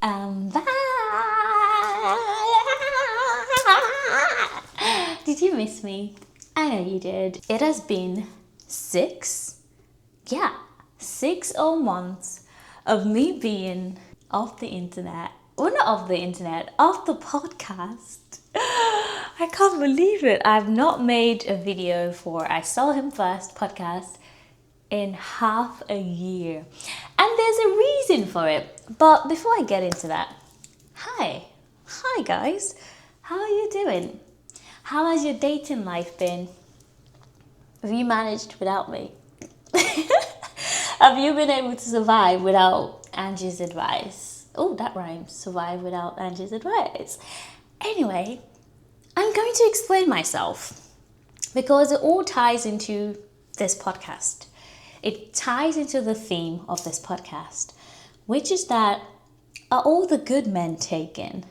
Back. Did you miss me? I know you did. It has been 6 months of me being off the internet. Well, not off the internet, off the podcast. I can't believe it. I've not made a video for I Saw Him First podcast in half a year. And there's a reason for it. But before I get into that, hi guys. How are you doing? How has your dating life been? Have you managed without me? Have you been able to survive without Angie's advice? Oh, that rhymes. Survive without Angie's advice. Anyway, I'm going to explain myself because it all ties into this podcast. It ties into the theme of this podcast, which is that are all the good men taken?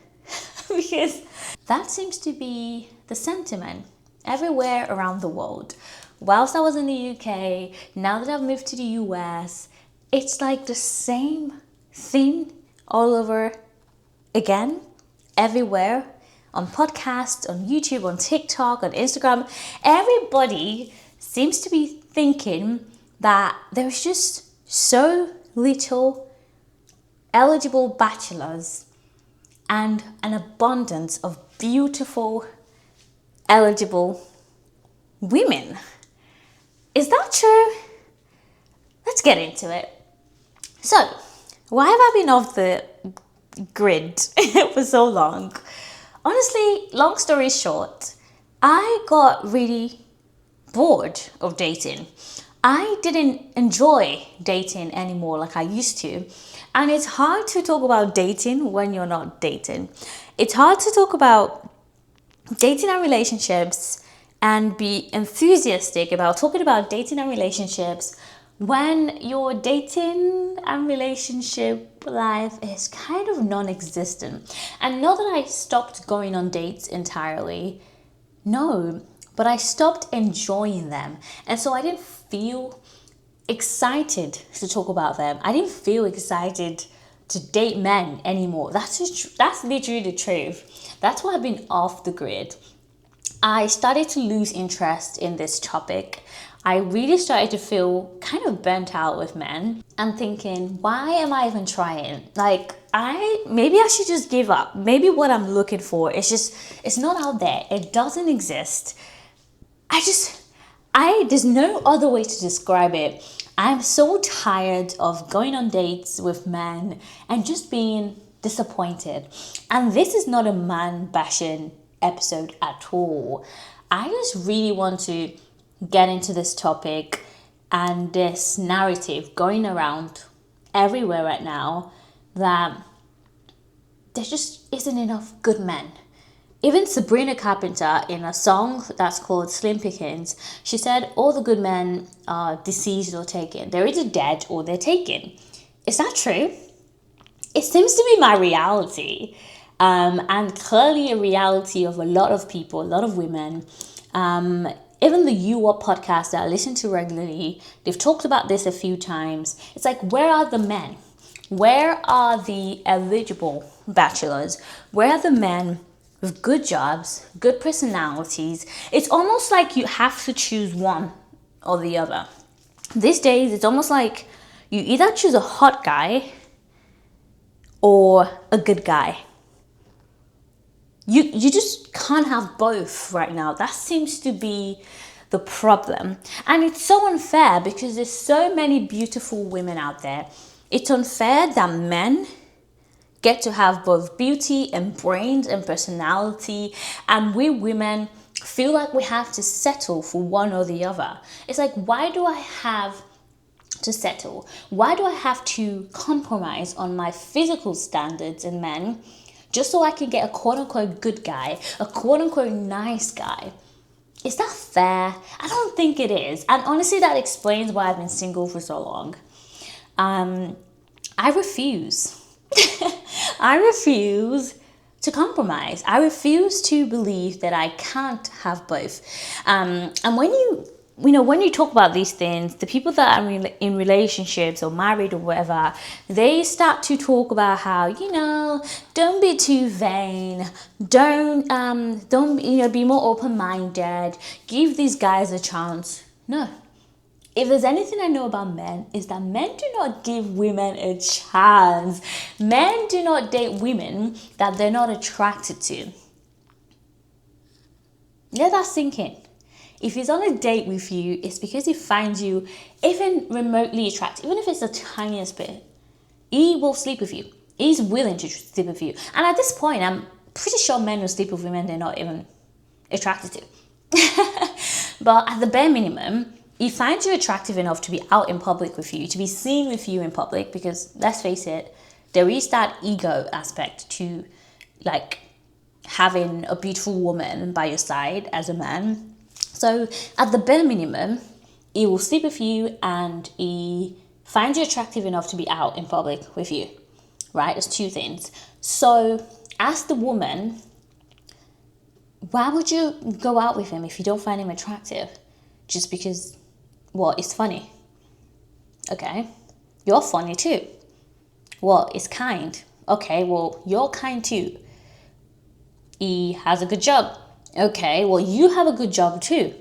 Because that seems to be the sentiment everywhere around the world. Whilst I was in the UK, now that I've moved to the US, it's like the same thing all over again, everywhere, on podcasts, on YouTube, on TikTok, on Instagram. Everybody seems to be thinking that there's just so little eligible bachelors and an abundance of beautiful, eligible women. Is that true? Let's get into it. So, why have I been off the grid for so long? Honestly, long story short, I got really bored of dating. I didn't enjoy dating anymore like I used to. And it's hard to talk about dating when you're not dating. It's hard to talk about dating and relationships and be enthusiastic about talking about dating and relationships when your dating and relationship life is kind of non-existent. And not that I stopped going on dates entirely, no, but I stopped enjoying them. And so I didn't feel excited to talk about them. I didn't feel excited to date men anymore. That's literally the truth. That's why I've been off the grid. I started to lose interest in this topic. I really started to feel kind of burnt out with men and thinking, why am I even trying? Maybe I should just give up. Maybe what I'm looking for is it's not out there. It doesn't exist. There's no other way to describe it. I'm so tired of going on dates with men and just being disappointed. And this is not a man bashing episode at all. I just really want to get into this topic and this narrative going around everywhere right now that there just isn't enough good men. Even Sabrina Carpenter, in a song that's called Slim Pickins, she said all the good men are deceased or taken. They're either dead or they're taken. Is that true? It seems to be my reality. And clearly a reality of a lot of people, a lot of women. Even the You Are podcast that I listen to regularly, they've talked about this a few times. It's like, where are the men? Where are the eligible bachelors? Where are the men with good jobs, good personalities? It's almost like you have to choose one or the other. These days, it's almost like you either choose a hot guy or a good guy. You just can't have both right now. That seems to be the problem. And it's so unfair because there's so many beautiful women out there. It's unfair that men get to have both beauty and brains and personality, and we women feel like we have to settle for one or the other. It's like, why do I have to settle? Why do I have to compromise on my physical standards in men just so I can get a quote-unquote good guy, a quote-unquote nice guy? Is that fair? I don't think it is. And honestly, that explains why I've been single for so long. I refuse. I refuse to compromise. I refuse to believe that I can't have both. And when you when you talk about these things, the people that are in relationships or married or whatever, they start to talk about how, don't be too vain, don't be more open-minded, give these guys a chance. No. If there's anything I know about men, is that men do not give women a chance. Men do not date women that they're not attracted to. Let that sink in. If he's on a date with you, it's because he finds you even remotely attractive, even if it's the tiniest bit. He will sleep with you. He's willing to sleep with you. And at this point, I'm pretty sure men will sleep with women they're not even attracted to. But at the bare minimum, he finds you attractive enough to be out in public with you, to be seen with you in public, because let's face it, there is that ego aspect to like having a beautiful woman by your side as a man. So at the bare minimum, he will sleep with you and he finds you attractive enough to be out in public with you, right? There's two things. So as the woman, why would you go out with him if you don't find him attractive? Just because, it's funny. Okay, you're funny too. It's kind. Okay, you're kind too. He has a good job. Okay, you have a good job too.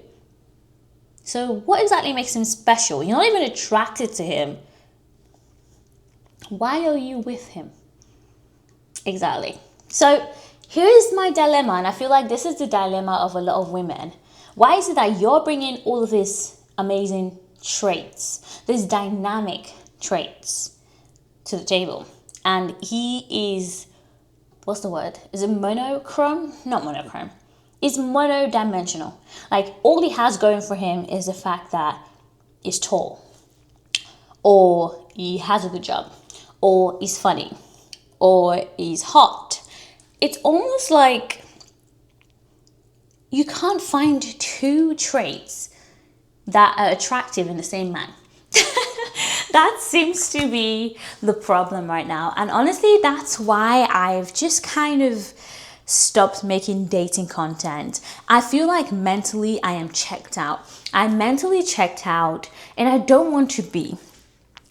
So what exactly makes him special? You're not even attracted to him. Why are you with him? Exactly. So here's my dilemma, and I feel like this is the dilemma of a lot of women. Why is it that you're bringing all of these amazing traits, these dynamic traits to the table, and he is, what's the word? Is it monochrome? Not monochrome. It's monodimensional. Like, all he has going for him is the fact that he's tall, or he has a good job, or he's funny, or he's hot. It's almost like you can't find two traits that are attractive in the same man. That seems to be the problem right now. And honestly, that's why I've just kind of stopped making dating content. I feel like mentally I am checked out. I'm mentally checked out and I don't want to be.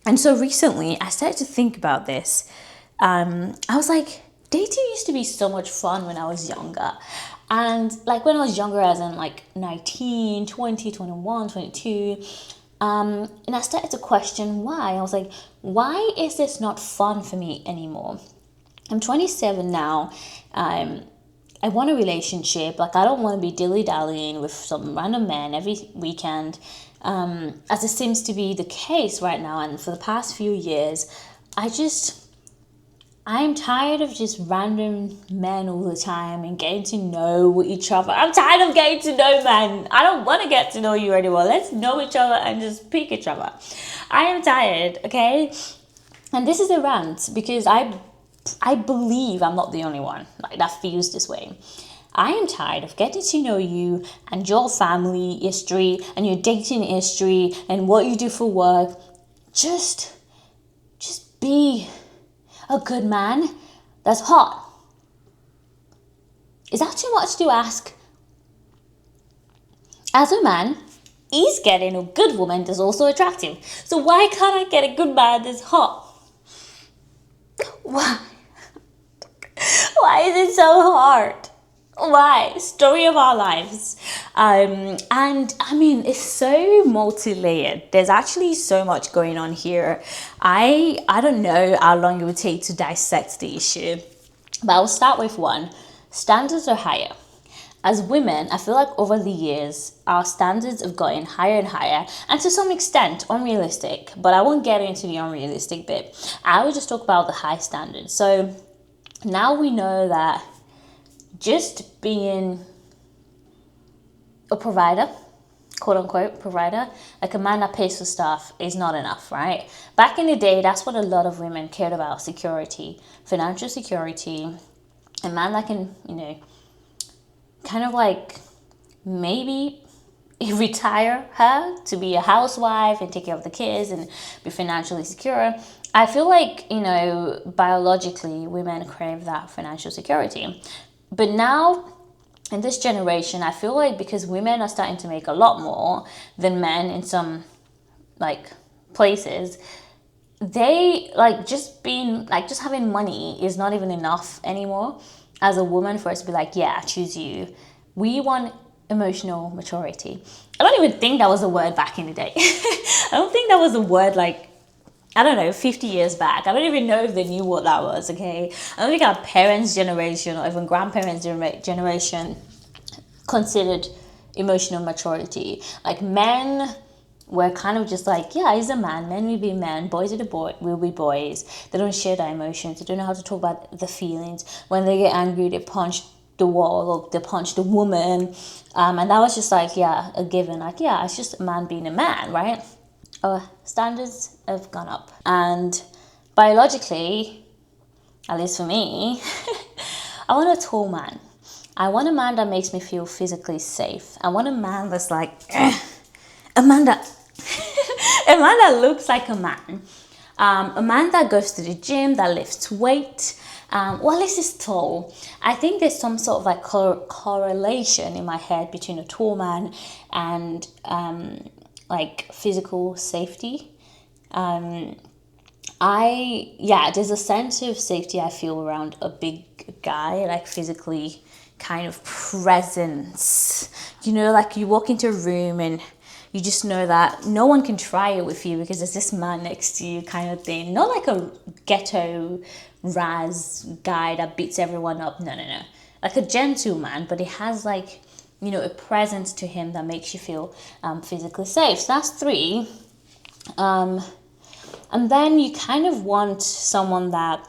And so recently I started to think about this. I was like, dating used to be so much fun when I was younger. And like when I was younger, as in like 19, 20, 21, 22, and I started to question why. I was like, why is this not fun for me anymore? I'm 27 now. I want a relationship. Like, I don't want to be dilly-dallying with some random man every weekend, as it seems to be the case right now. And for the past few years, I'm tired of just random men all the time and getting to know each other. I'm tired of getting to know men. I don't want to get to know you anymore. Let's know each other and just pick each other. I am tired, okay? And this is a rant because I believe I'm not the only one that feels this way. I am tired of getting to know you and your family history and your dating history and what you do for work. Just be a good man that's hot. Is that too much to ask? As a man, he's getting a good woman that's also attractive. So why can't I get a good man that's hot? Why? Why is it so hard? Why? Story of our lives. And I mean, it's so multi-layered. There's actually so much going on here. I don't know how long it would take to dissect the issue, but I'll start with one. Standards are higher. As women, I feel like over the years, our standards have gotten higher and higher, and to some extent, unrealistic. But I won't get into the unrealistic bit. I will just talk about the high standards. So now we know that just being a provider, quote unquote provider, like a man that pays for stuff, is not enough, right? Back in the day, that's what a lot of women cared about: security, financial security, a man that can, kind of like maybe retire her to be a housewife and take care of the kids and be financially secure. I feel like, biologically, women crave that financial security. But now in this generation, I feel like because women are starting to make a lot more than men in some like places, they like just being like just having money is not even enough anymore as a woman for us to be like, yeah, I choose you. We want emotional maturity. I don't even think that was a word back in the day. I don't think that was a word like, I don't know, 50 years back. I don't even know if they knew what that was, okay? I don't think our parents' generation or even grandparents' generation considered emotional maturity. Like men were kind of just like, yeah, he's a man. Men will be men. Boys will be boys. They don't share their emotions. They don't know how to talk about the feelings. When they get angry, they punch the wall or they punch the woman. And that was just like, yeah, a given. Like, yeah, it's just a man being a man, right? Our standards have gone up. And biologically, at least for me, I want a tall man. I want a man that makes me feel physically safe. I want a man that's like, a man that a man that looks like a man. A man that goes to the gym, that lifts weight. Well, at least is tall. I think there's some sort of like correlation in my head between a tall man and like physical safety. There's a sense of safety I feel around a big guy, like physically kind of presence. You know, like you walk into a room and you just know that no one can try it with you because there's this man next to you kind of thing. Not like a ghetto Raz guy that beats everyone up. No. Like a gentleman, but he has like, you know, a presence to him that makes you feel physically safe. So that's 3. And then you kind of want someone that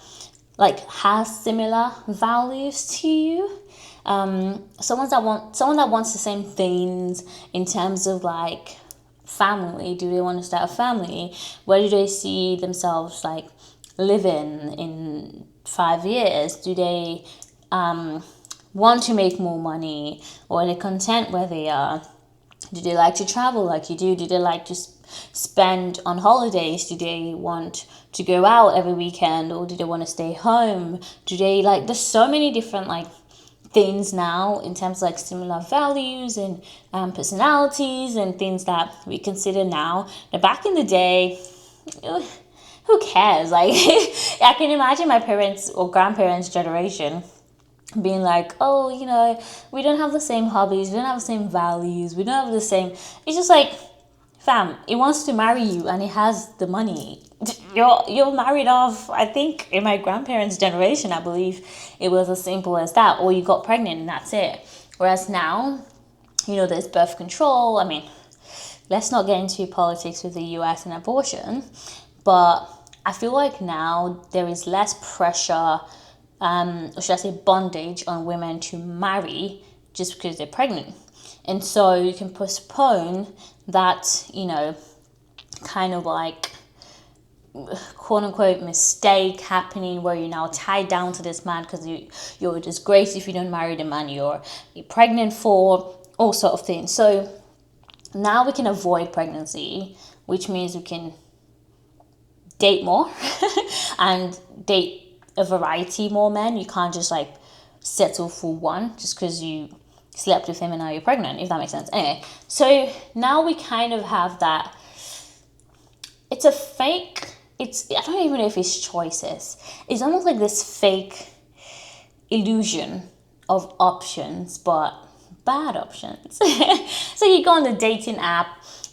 like has similar values to you. Someone that wants the same things in terms of like family. Do they want to start a family? Where do they see themselves like living in 5 years? Do they want to make more money, or are they content where they are? Do they like to travel like you do? Do they like to spend on holidays? Do they want to go out every weekend, or do they want to stay home? Do they like, there's so many different like things now in terms of like similar values and personalities and things that we consider now. Now back in the day, who cares? Like I can imagine my parents or grandparents' generation being like, oh, you know, we don't have the same hobbies, we don't have the same values, we don't have the same. It's just like, fam, he wants to marry you and he has the money. You're married off. I think in my grandparents' generation, I believe it was as simple as that, or you got pregnant and that's it. Whereas now, you know, there's birth control. I mean, let's not get into politics with the US and abortion, but I feel like now there is less pressure, or should I say bondage, on women to marry just because they're pregnant. And so you can postpone that, you know, kind of like quote unquote mistake happening where you're now tied down to this man because you're a disgrace if you don't marry the man you're pregnant for, all sort of things. So now we can avoid pregnancy, which means we can date more and date a variety more men. You can't just like settle for one just because you slept with him and now you're pregnant, if that makes sense. Anyway, so now we kind of have that. It's a fake, I don't even know if it's choices. It's almost like this fake illusion of options, but bad options. So you go on the dating app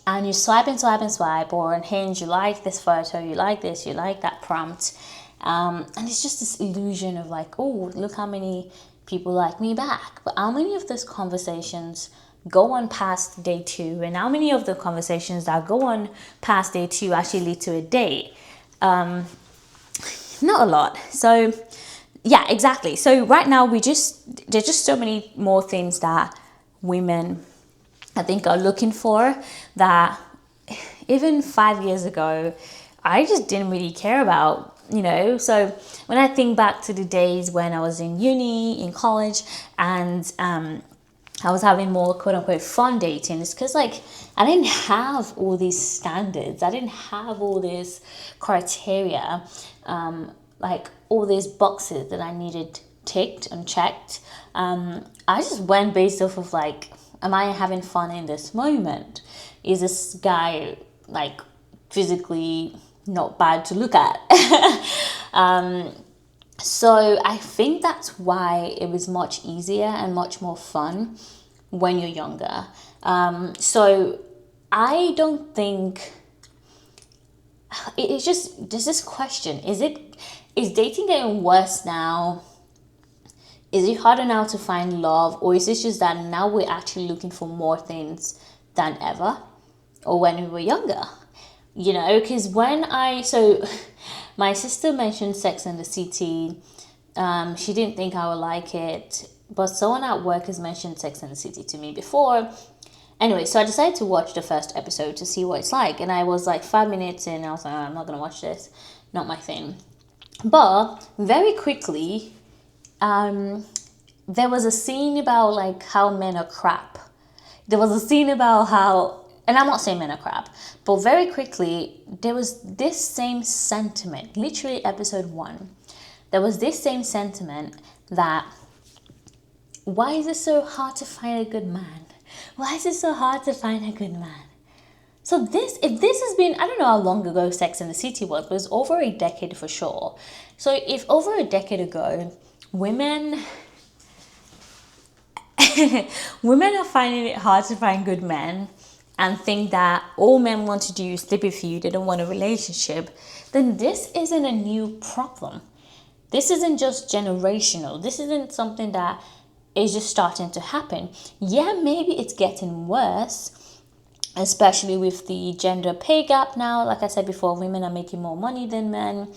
and you swipe and swipe and swipe, or on Hinge, you like this photo, you like this, you like that prompt. And it's just this illusion of like, oh, look how many people like me back. But how many of those conversations go on past day 2, and how many of the conversations that go on past day 2 actually lead to a date? Not a lot. So yeah, exactly. So right now there's just so many more things that women, I think, are looking for that even 5 years ago I just didn't really care about, you know. So when I think back to the days when I was in uni, in college, and I was having more quote unquote fun dating, it's because like I didn't have all these standards, I didn't have all this criteria, like all these boxes that I needed ticked and checked. I just went based off of like, am I having fun in this moment? Is this guy like physically not bad to look at? So I think that's why it was much easier and much more fun when you're younger. So I don't think it's just, there's this question: is dating getting worse now? Is it harder now to find love, or is it just that now we're actually looking for more things than ever, or when we were younger? You know, because my sister mentioned Sex and the City. She didn't think I would like it, but someone at work has mentioned Sex and the City to me before. Anyway, so I decided to watch the first episode to see what it's like, and I was like 5 minutes in, I was like, I'm not gonna watch this, not my thing. But very quickly, there was a scene about like how men are crap. There was a scene about how, and I'm not saying men are crap, but very quickly there was this same sentiment. Literally, episode 1, there was this same sentiment that, why is it so hard to find a good man? Why is it so hard to find a good man? So if this has been, I don't know how long ago Sex and the City was, but it was over a decade for sure. So if over a decade ago, women are finding it hard to find good men and think that all men want to do is sleep with you, they don't want a relationship, then this isn't a new problem. This isn't just generational. This isn't something that is just starting to happen. Yeah, maybe it's getting worse, especially with the gender pay gap now. Like I said before, women are making more money than men,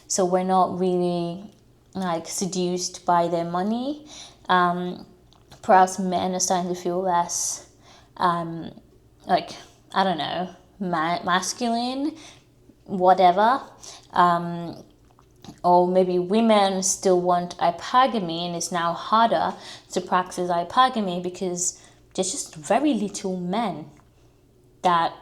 so we're not really like seduced by their money. Perhaps men are starting to feel less like, I don't know, masculine, whatever. Or maybe women still want hypergamy, and it's now harder to practice hypergamy because there's just very little men that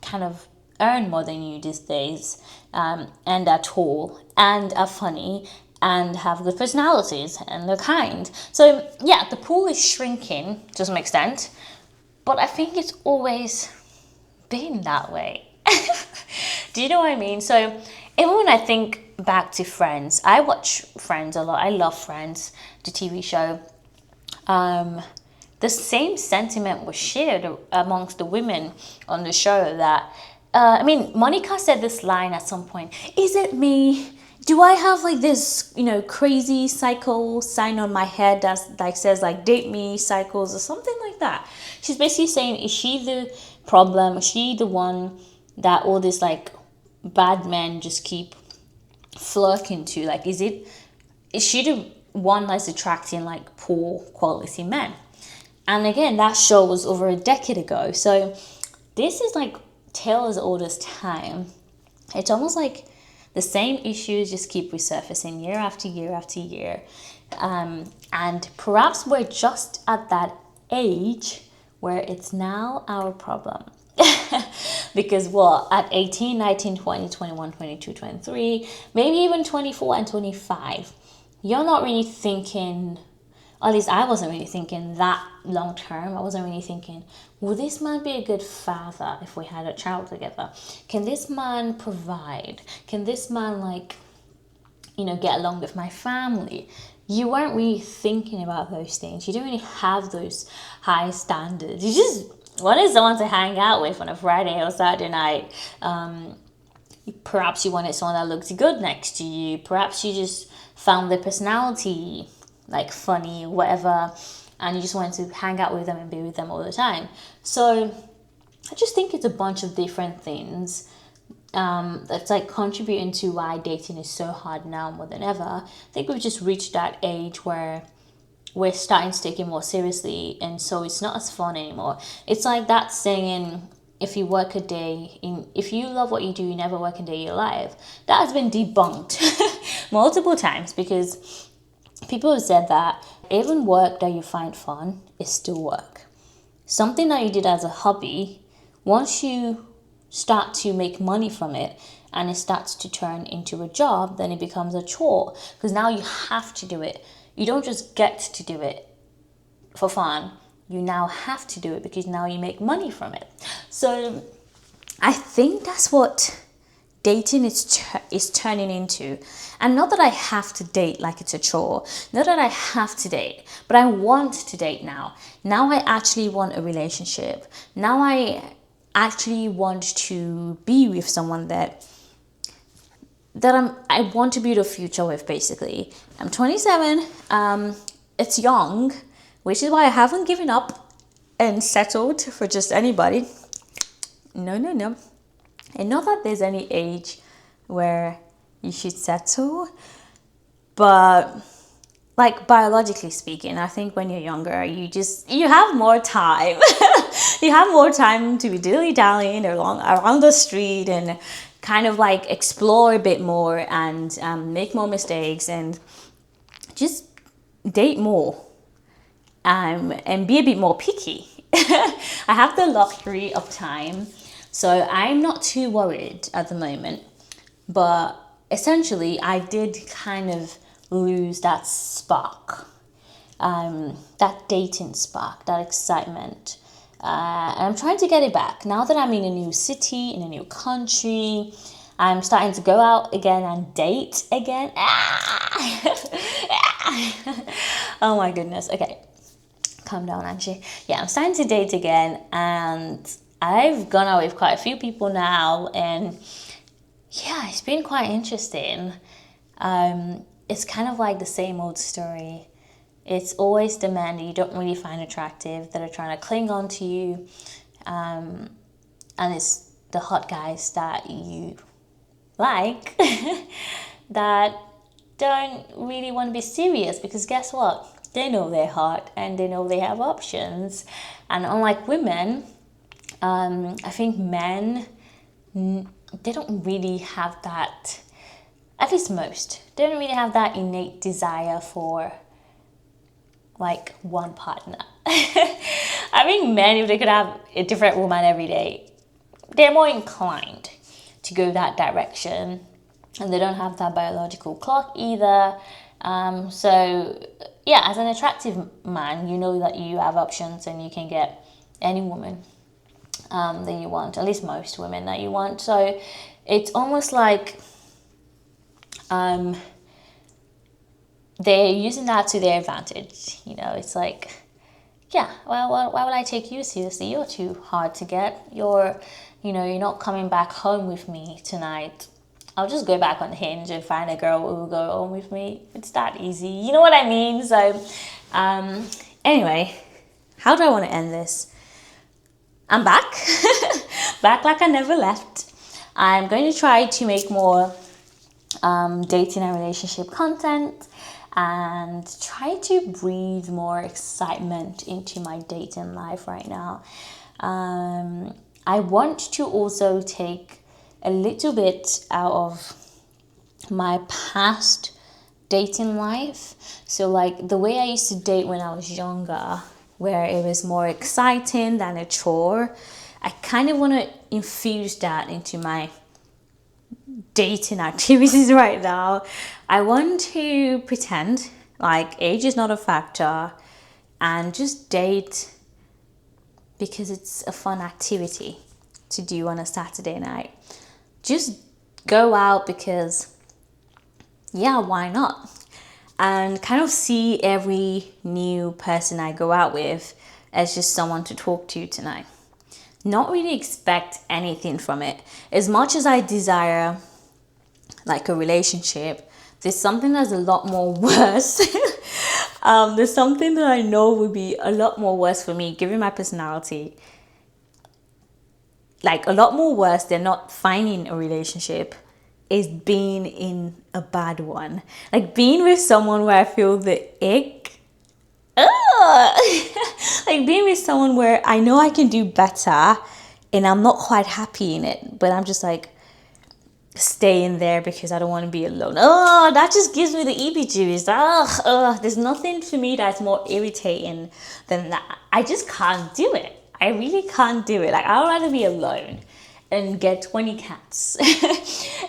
kind of earn more than you these days, and are tall and are funny and have good personalities and they're kind. So yeah, the pool is shrinking to some extent, but I think it's always been that way. Do you know what I mean? So even when I think back to Friends, I watch Friends a lot. I love Friends, the TV show. The same sentiment was shared amongst the women on the show that, Monica said this line at some point: is it me? Do I have like this, crazy cycle sign on my head that's like says like date me cycles or something like that? She's basically saying, is she the problem? Is she the one that all this like bad men just keep flirting to? Like, is she the one that's attracting like poor quality men? And again, that show was over a decade ago. So this is like tale as old as time. It's almost like the same issues just keep resurfacing year after year after year. And perhaps we're just at that age where it's now our problem. Because at 18, 19, 20, 21, 22, 23, maybe even 24 and 25, you're not really thinking, at least I wasn't really thinking that long term. I wasn't really thinking, well, this man be a good father if we had a child together? Can this man provide? Can this man get along with my family? You weren't really thinking about those things. You didn't really have those high standards. You just wanted someone to hang out with on a Friday or Saturday night. Perhaps you wanted someone that looked good next to you. Perhaps you just found their personality like funny or whatever, and you just wanted to hang out with them and be with them all the time. So I just think it's a bunch of different things that's like contributing to why dating is so hard now more than ever. I think we've just reached that age where we're starting to take it more seriously, and so it's not as fun anymore. It's like that saying, if you love what you do, you never work a day in your life. That has been debunked multiple times, because people have said that even work that you find fun is still work. Something that you did as a hobby, once you start to make money from it and it starts to turn into a job, then it becomes a chore, because now you have to do it. You don't just get to do it for fun. You now have to do it because now you make money from it. So I think that's what dating is turning into. And not that I have to date like it's a chore, not that I have to date, but I want to date now. Now I actually want a relationship. Now I actually want to be with someone that I want to build a future with, basically. I'm 27. It's young, which is why I haven't given up and settled for just anybody. No. And not that there's any age where you should settle, but like biologically speaking, I think when you're younger, you have more time. You have more time to be dilly-dallying around the street and kind of like explore a bit more and make more mistakes and just date more and be a bit more picky. I have the luxury of time, so I'm not too worried at the moment. But essentially, I did kind of lose that spark, that dating spark, that excitement. And I'm trying to get it back. Now that I'm in a new city, in a new country, I'm starting to go out again and date again. Oh my goodness. Okay. Calm down, Angie. Yeah, I'm starting to date again, and I've gone out with quite a few people now, and yeah, it's been quite interesting. It's kind of like the same old story. It's always the men that you don't really find attractive that are trying to cling on to you, and it's the hot guys that you like that don't really want to be serious, because guess what? They know they're hot and they know they have options. And unlike women, I think men, they don't really have that, at least most, they don't really have that innate desire for like one partner. I think men, if they could have a different woman every day, they're more inclined to go that direction, and they don't have that biological clock either. So yeah, as an attractive man, you know that you have options and you can get any woman that you want, at least most women that you want. So it's almost like they're using that to their advantage. You know, it's like, yeah, well, why would I take you seriously? You're too hard to get. You're not coming back home with me tonight. I'll just go back on Hinge and find a girl who will go home with me. It's that easy. You know what I mean? So, anyway, how do I want to end this? I'm back. Back like I never left. I'm going to try to make more dating and relationship content and try to breathe more excitement into my dating life right now. I want to also take a little bit out of my past dating life. So like the way I used to date when I was younger, where it was more exciting than a chore, I kind of want to infuse that into my dating activities right now. I want to pretend like age is not a factor and just date because it's a fun activity to do on a Saturday night. Just go out because, yeah, why not? And kind of see every new person I go out with as just someone to talk to tonight. Not really expect anything from it. As much as I desire like a relationship, there's something that's a lot more worse. There's something that I know would be a lot more worse for me, given my personality. Like a lot more worse than not finding a relationship is being in a bad one. Like being with someone where I feel the ick. Like being with someone where I know I can do better and I'm not quite happy in it, but I'm just like staying there because I don't want to be alone. That just gives me the heebie-jeebies. There's nothing for me that's more irritating than that. I just can't do it. I really can't do it. Like, I'd rather be alone and get 20 cats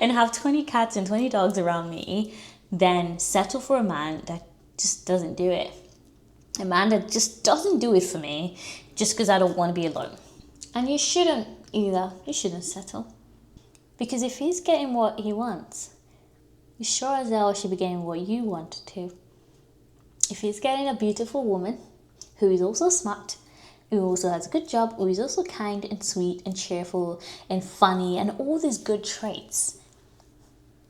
and have 20 cats and 20 dogs around me than settle for a man that just doesn't do it. A man that just doesn't do it for me just because I don't want to be alone. And you shouldn't either. You shouldn't settle. Because if he's getting what he wants, you sure as hell should be getting what you want too. If he's getting a beautiful woman who is also smart, who also has a good job, who is also kind and sweet and cheerful and funny and all these good traits,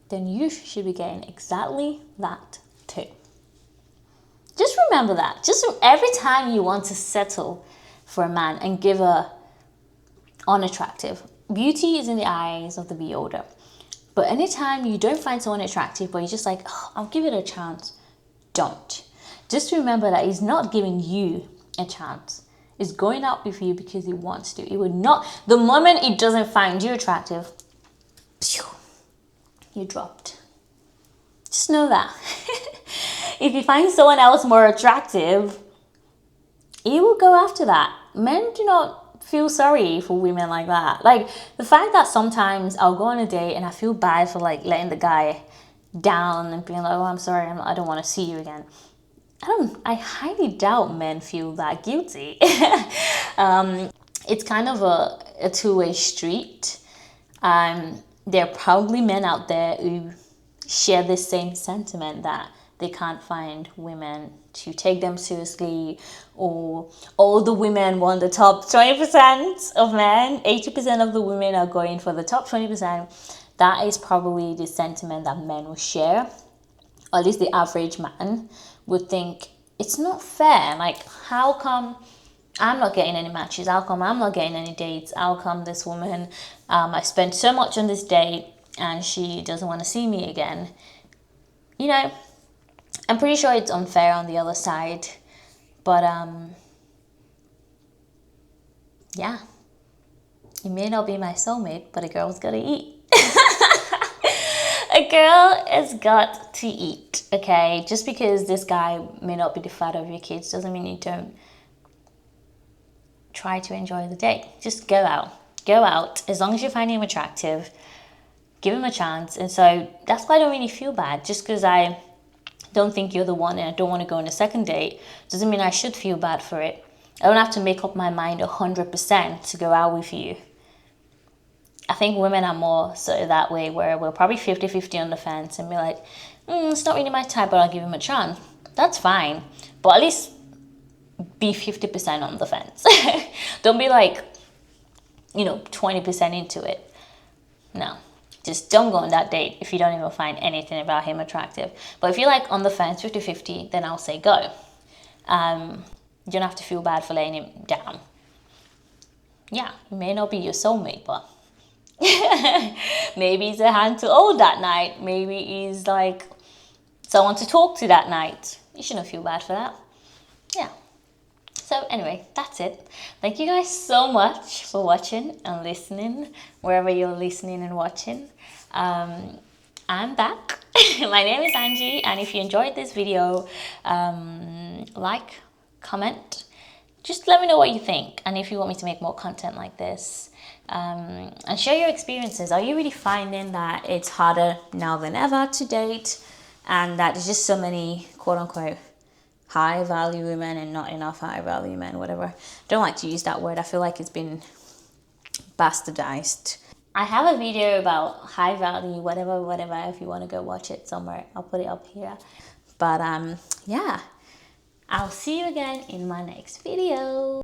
then you should be getting exactly that too. Just remember that. Just every time you want to settle for a man and give a unattractive, beauty is in the eyes of the beholder. But anytime you don't find someone attractive, but you're just like, oh, I'll give it a chance, don't. Just remember that he's not giving you a chance. He's going out with you because he wants to. He would not, the moment he doesn't find you attractive, you dropped. Just know that. If you find someone else more attractive, he will go after that. Men do not feel sorry for women like that. Like the fact that sometimes I'll go on a date and I feel bad for like letting the guy down and being like, oh, I'm sorry, I don't want to see you again. I highly doubt men feel that guilty. It's kind of a two-way street. There are probably men out there who share this same sentiment that they can't find women to take them seriously, or all the women want the top 20% of men, 80% of the women are going for the top 20%. That is probably the sentiment that men will share, or at least the average man would think it's not fair. Like, how come I'm not getting any matches? How come I'm not getting any dates? How come this woman, I spent so much on this date and she doesn't want to see me again? You know, I'm pretty sure it's unfair on the other side, but yeah, you may not be my soulmate, but a girl's gotta eat. A girl has got to eat, okay? Just because this guy may not be the father of your kids doesn't mean you don't try to enjoy the date. Just go out. Go out. As long as you find him attractive, give him a chance. And so that's why I don't really feel bad. Just because I don't think you're the one and I don't want to go on a second date doesn't mean I should feel bad for it. I don't have to make up my mind 100% to go out with you. I think women are more so that way, where we're probably 50-50 on the fence and be like, it's not really my type, but I'll give him a chance. That's fine. But at least be 50% on the fence. Don't be like, 20% into it. No. Just don't go on that date if you don't even find anything about him attractive. But if you're like on the fence 50-50, then I'll say go. You don't have to feel bad for letting him down. Yeah, he may not be your soulmate, but maybe he's a hand to hold that night. Maybe he's like someone to talk to that night. You shouldn't feel bad for that. Yeah. So anyway, that's it. Thank you guys so much for watching and listening, wherever you're listening and watching. I'm back. My name is Angie, and if you enjoyed this video, like, comment, just let me know what you think, and if you want me to make more content like this. And share your experiences. Are you really finding that it's harder now than ever to date, and that there's just so many quote-unquote high value women and not enough high value men, whatever? Don't like to use that word. I feel like it's been bastardized. I have a video about high value, whatever, if you want to go watch it somewhere. I'll put it up here. But yeah, I'll see you again in my next video.